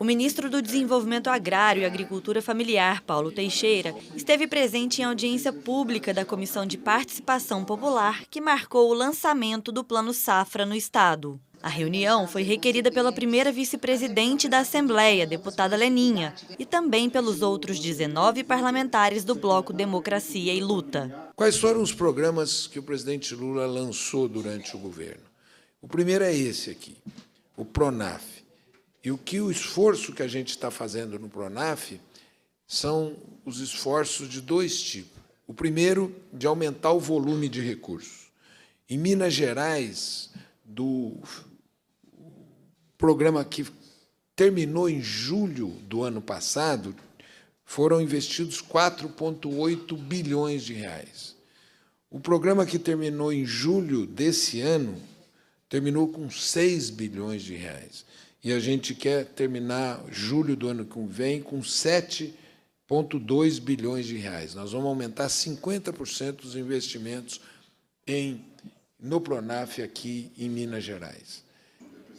O ministro do Desenvolvimento Agrário e Agricultura Familiar, Paulo Teixeira, esteve presente em audiência pública da Comissão de Participação Popular, que marcou o lançamento do Plano Safra no estado. A reunião foi requerida pela primeira vice-presidente da Assembleia, deputada Leninha, e também pelos outros 19 parlamentares do Bloco Democracia e Luta. Quais foram os programas que o presidente Lula lançou durante o governo? O primeiro é esse aqui, o PRONAF. E o esforço que a gente está fazendo no PRONAF são os esforços de dois tipos. O primeiro, de aumentar o volume de recursos. Em Minas Gerais, do programa que terminou em julho do ano passado, foram investidos 4,8 bilhões de reais. O programa que terminou em julho desse ano terminou com 6 bilhões de reais. E a gente quer terminar julho do ano que vem com 7,2 bilhões de reais. Nós vamos aumentar 50% dos investimentos no PRONAF aqui em Minas Gerais.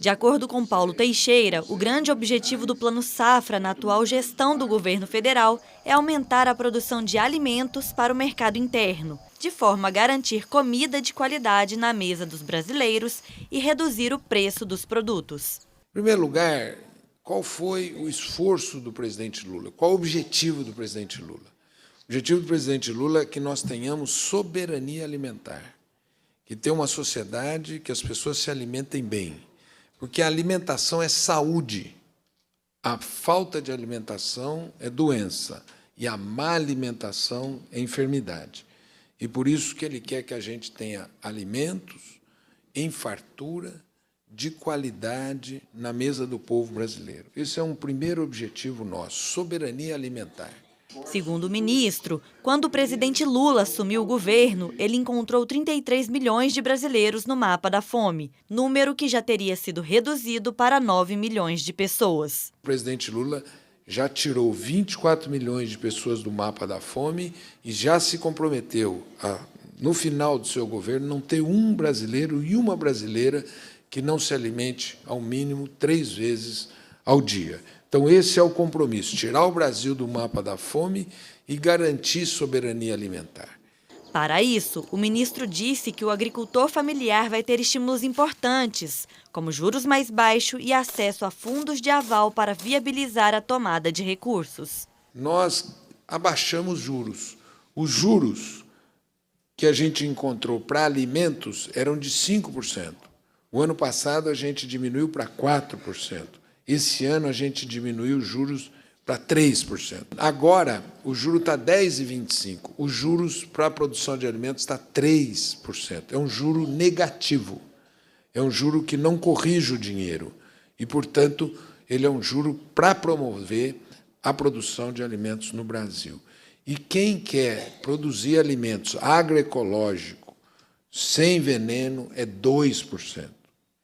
De acordo com Paulo Teixeira, o grande objetivo do Plano Safra na atual gestão do governo federal é aumentar a produção de alimentos para o mercado interno, de forma a garantir comida de qualidade na mesa dos brasileiros e reduzir o preço dos produtos. Em primeiro lugar, qual foi o esforço do presidente Lula? Qual o objetivo do presidente Lula? O objetivo do presidente Lula é que nós tenhamos soberania alimentar, que tenha uma sociedade que as pessoas se alimentem bem, porque a alimentação é saúde, a falta de alimentação é doença e a má alimentação é enfermidade. E por isso que ele quer que a gente tenha alimentos em fartura, de qualidade na mesa do povo brasileiro. Esse é um primeiro objetivo nosso, soberania alimentar. Segundo o ministro, quando o presidente Lula assumiu o governo, ele encontrou 33 milhões de brasileiros no mapa da fome, número que já teria sido reduzido para 9 milhões de pessoas. O presidente Lula já tirou 24 milhões de pessoas do mapa da fome e já se comprometeu a, no final do seu governo, não ter um brasileiro e uma brasileira que não se alimente ao mínimo 3 vezes ao dia. Então, esse é o compromisso, tirar o Brasil do mapa da fome e garantir soberania alimentar. Para isso, o ministro disse que o agricultor familiar vai ter estímulos importantes, como juros mais baixos e acesso a fundos de aval para viabilizar a tomada de recursos. Nós abaixamos juros. Os juros que a gente encontrou para alimentos eram de 5%. O ano passado, a gente diminuiu para 4%. Esse ano, a gente diminuiu os juros para 3%. Agora, o juro está 10,25%. Os juros para a produção de alimentos está 3%. É um juro negativo. É um juro que não corrige o dinheiro. E, portanto, ele é um juro para promover a produção de alimentos no Brasil. E quem quer produzir alimentos agroecológicos, sem veneno, é 2%.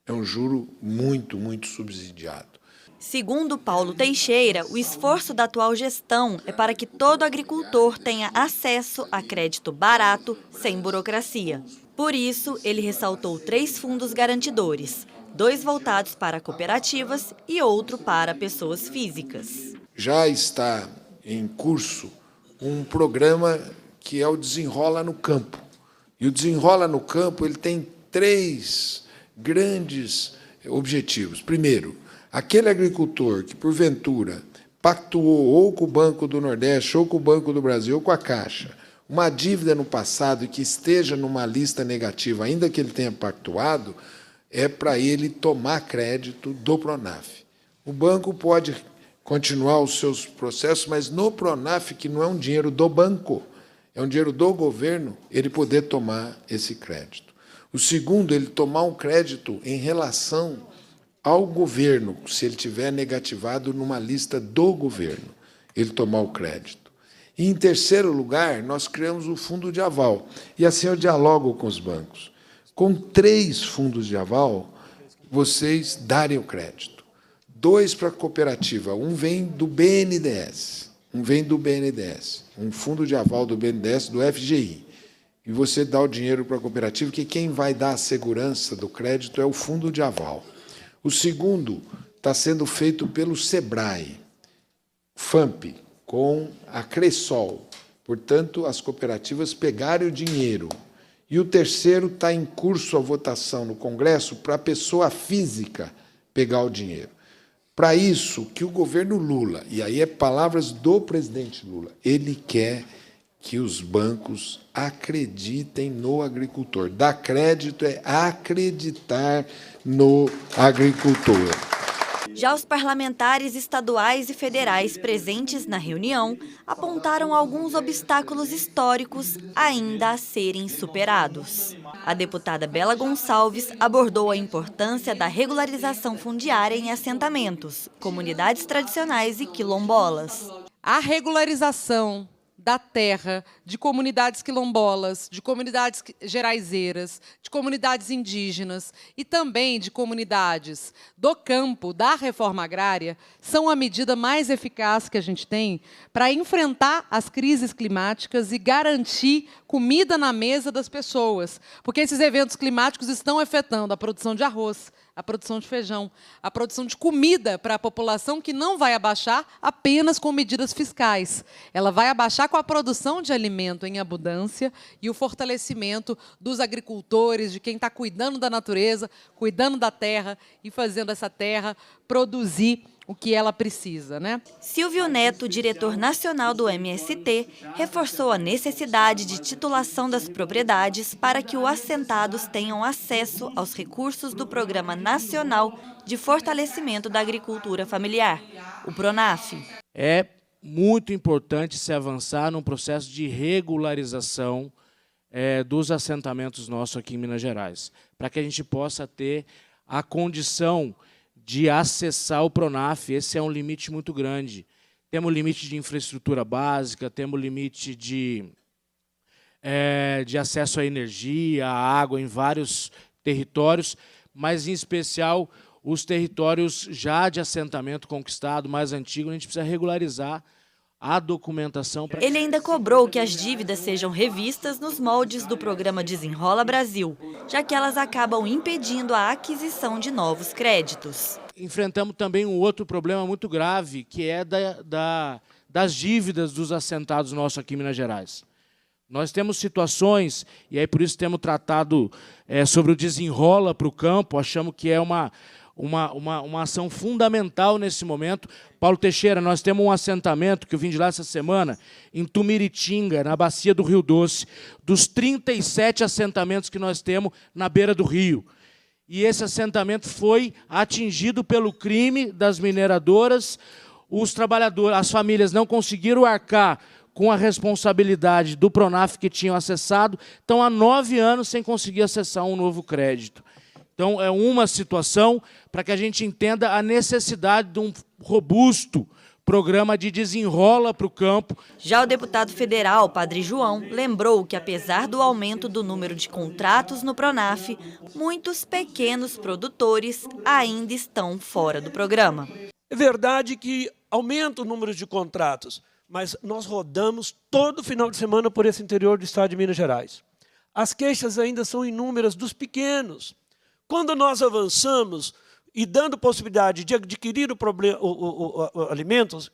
É um juro muito, muito subsidiado. Segundo Paulo Teixeira, o esforço da atual gestão é para que todo agricultor tenha acesso a crédito barato, sem burocracia. Por isso, ele ressaltou 3 fundos garantidores, 2 voltados para cooperativas e outro para pessoas físicas. Já está em curso um programa que é o Desenrola no Campo. E o Desenrola no Campo ele tem 3 grandes objetivos. Primeiro, aquele agricultor que, porventura, pactuou ou com o Banco do Nordeste, ou com o Banco do Brasil, ou com a Caixa, uma dívida no passado e que esteja numa lista negativa, ainda que ele tenha pactuado, é para ele tomar crédito do PRONAF. O banco pode continuar os seus processos, mas no PRONAF, que não é um dinheiro do banco, é um dinheiro do governo, ele poder tomar esse crédito. O segundo, ele tomar um crédito em relação ao governo, se ele tiver negativado numa lista do governo, ele tomar o crédito. E, em terceiro lugar, nós criamos o fundo de aval. E assim eu dialogo com os bancos. Com 3 fundos de aval, vocês darem o crédito. 2 para a cooperativa, um vem do BNDES, um fundo de aval do BNDES, do FGI. E você dá o dinheiro para a cooperativa, que quem vai dar a segurança do crédito é o fundo de aval. O segundo está sendo feito pelo SEBRAE, FAMP, com a Cressol. Portanto, as cooperativas pegarem o dinheiro. E o terceiro está em curso a votação no Congresso para a pessoa física pegar o dinheiro. Para isso, que o governo Lula, e aí é palavras do presidente Lula, ele quer que os bancos acreditem no agricultor. Dar crédito é acreditar no agricultor. Já os parlamentares estaduais e federais presentes na reunião apontaram alguns obstáculos históricos ainda a serem superados. A deputada Bela Gonçalves abordou a importância da regularização fundiária em assentamentos, comunidades tradicionais e quilombolas. A regularização da terra de comunidades quilombolas, de comunidades geraizeiras, de comunidades indígenas e também de comunidades do campo, da reforma agrária, são a medida mais eficaz que a gente tem para enfrentar as crises climáticas e garantir comida na mesa das pessoas. Porque esses eventos climáticos estão afetando a produção de arroz, a produção de feijão, a produção de comida para a população, que não vai abaixar apenas com medidas fiscais. Ela vai abaixar com a produção de alimento em abundância e o fortalecimento dos agricultores, de quem está cuidando da natureza, cuidando da terra e fazendo essa terra produzir o que ela precisa, né? Silvio Neto, diretor nacional do MST, reforçou a necessidade de titulação das propriedades para que os assentados tenham acesso aos recursos do Programa Nacional de Fortalecimento da Agricultura Familiar, o PRONAF. É muito importante se avançar num processo de regularização dos assentamentos nossos aqui em Minas Gerais, para que a gente possa ter a condição de acessar o PRONAF. Esse é um limite muito grande. Temos limite de infraestrutura básica, temos limite de acesso à energia, à água em vários territórios, mas, em especial, os territórios já de assentamento conquistado, mais antigo, a gente precisa regularizar a documentação. Ele ainda cobrou que as dívidas sejam revistas nos moldes do programa Desenrola Brasil, já que elas acabam impedindo a aquisição de novos créditos. Enfrentamos também um outro problema muito grave, que é das dívidas dos assentados nossos aqui em Minas Gerais. Nós temos situações, e aí por isso temos tratado sobre o Desenrola para o campo, achamos que é uma ação fundamental nesse momento. Paulo Teixeira, nós temos um assentamento que eu vim de lá essa semana, em Tumiritinga, na bacia do Rio Doce, dos 37 assentamentos que nós temos na beira do rio. E esse assentamento foi atingido pelo crime das mineradoras. Os trabalhadores, as famílias não conseguiram arcar com a responsabilidade do PRONAF que tinham acessado, estão há 9 anos sem conseguir acessar um novo crédito. Então, é uma situação para que a gente entenda a necessidade de um robusto programa de desenrola para o campo. Já o deputado federal, Padre João, lembrou que, apesar do aumento do número de contratos no PRONAF, muitos pequenos produtores ainda estão fora do programa. É verdade que aumenta o número de contratos, mas nós rodamos todo final de semana por esse interior do estado de Minas Gerais. As queixas ainda são inúmeras dos pequenos. Quando nós avançamos e dando possibilidade de adquirir alimentos,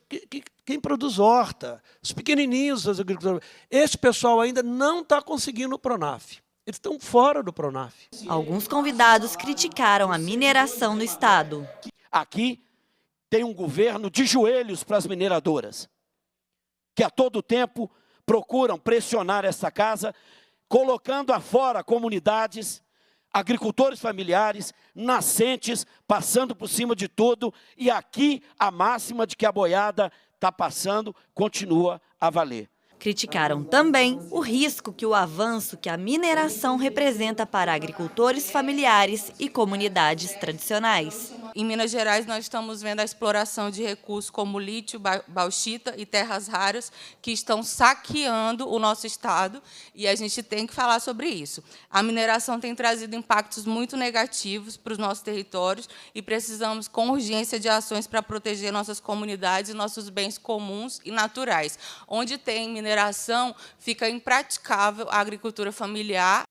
quem produz horta, os pequenininhos, os agricultores, esse pessoal ainda não está conseguindo o PRONAF. Eles estão fora do PRONAF. Alguns convidados criticaram a mineração no estado. Aqui tem um governo de joelhos para as mineradoras, que a todo tempo procuram pressionar essa casa, colocando afora comunidades, agricultores familiares, nascentes, passando por cima de tudo, e aqui a máxima de que a boiada está passando continua a valer. Criticaram também o risco que o avanço que a mineração representa para agricultores familiares e comunidades tradicionais. Em Minas Gerais, nós estamos vendo a exploração de recursos como lítio, bauxita e terras raras que estão saqueando o nosso estado, e a gente tem que falar sobre isso. A mineração tem trazido impactos muito negativos para os nossos territórios e precisamos, com urgência, de ações para proteger nossas comunidades e nossos bens comuns e naturais. Onde tem mineração, fica impraticável a agricultura familiar.